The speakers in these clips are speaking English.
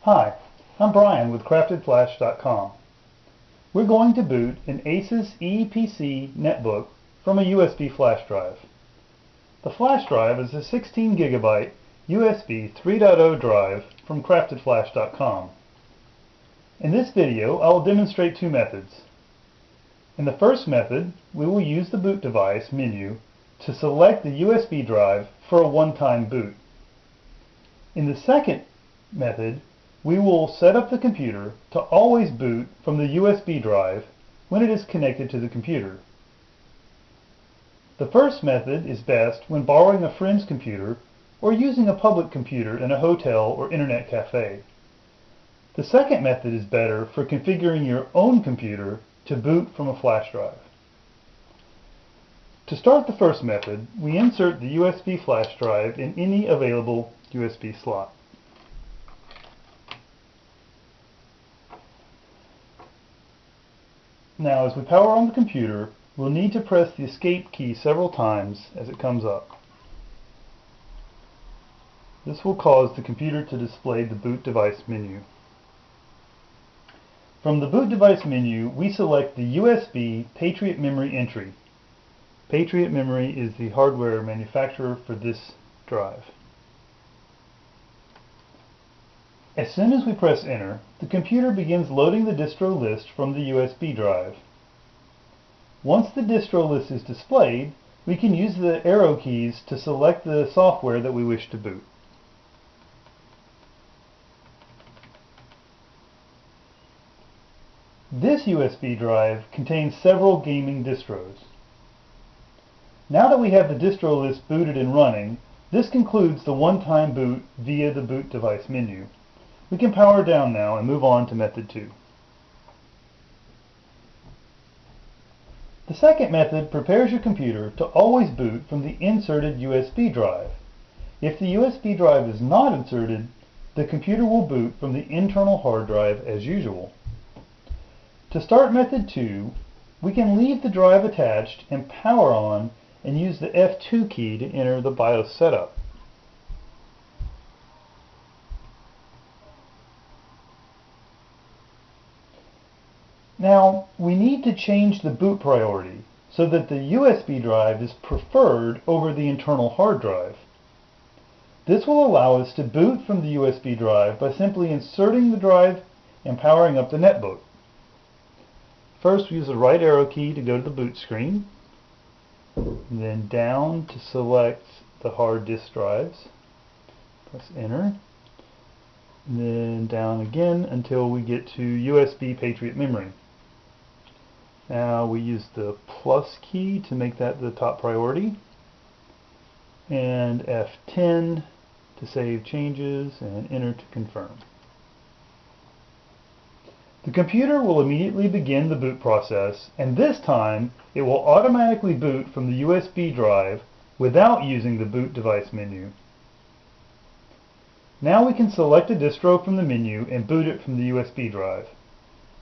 Hi, I'm Brian with CraftedFlash.com. We're going to boot an Asus EPC Netbook from a USB flash drive. The flash drive is a 16 gigabyte USB 3.0 drive from CraftedFlash.com. In this video, I will demonstrate two methods. In the first method, we will use the boot device menu to select the USB drive for a one-time boot. In the second method, we will set up the computer to always boot from the USB drive when it is connected to the computer. The first method is best when borrowing a friend's computer or using a public computer in a hotel or internet cafe. The second method is better for configuring your own computer to boot from a flash drive. To start the first method, we insert the USB flash drive in any available USB slot. Now, as we power on the computer, we'll need to press the escape key several times as it comes up. This will cause the computer to display the boot device menu. From the boot device menu, we select the USB Patriot Memory entry. Patriot Memory is the hardware manufacturer for this drive. As soon as we press enter, the computer begins loading the distro list from the USB drive. Once the distro list is displayed, we can use the arrow keys to select the software that we wish to boot. This USB drive contains several gaming distros. Now that we have the distro list booted and running, this concludes the one-time boot via the boot device menu. We can power down now and move on to method 2. The second method prepares your computer to always boot from the inserted USB drive. If the USB drive is not inserted, the computer will boot from the internal hard drive as usual. To start method 2, we can leave the drive attached and power on and use the F2 key to enter the BIOS setup. Now, we need to change the boot priority so that the USB drive is preferred over the internal hard drive. This will allow us to boot from the USB drive by simply inserting the drive and powering up the netbook. First, we use the right arrow key to go to the boot screen, then down to select the hard disk drives. Press enter, and then down again until we get to USB Patriot Memory. Now we use the plus key to make that the top priority, and F10 to save changes and enter to confirm. The computer will immediately begin the boot process, and this time it will automatically boot from the USB drive without using the boot device menu. Now we can select a distro from the menu and boot it from the USB drive.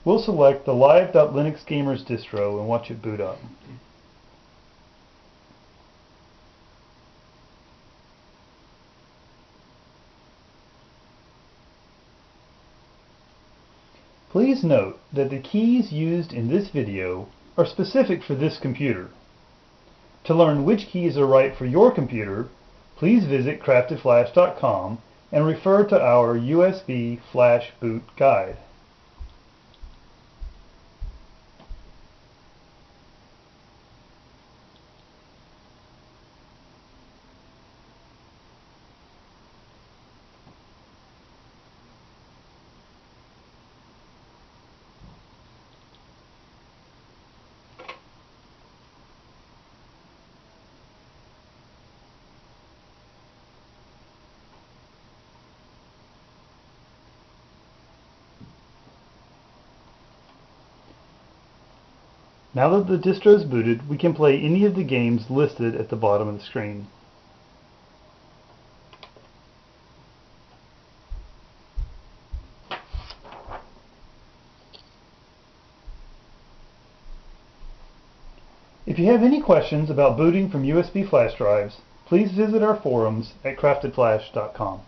We'll select the live.Linux Gamers distro and watch it boot up. Please note that the keys used in this video are specific for this computer. To learn which keys are right for your computer, please visit CraftedFlash.com and refer to our USB Flash Boot Guide. Now that the distro is booted, we can play any of the games listed at the bottom of the screen. If you have any questions about booting from USB flash drives, please visit our forums at craftedflash.com.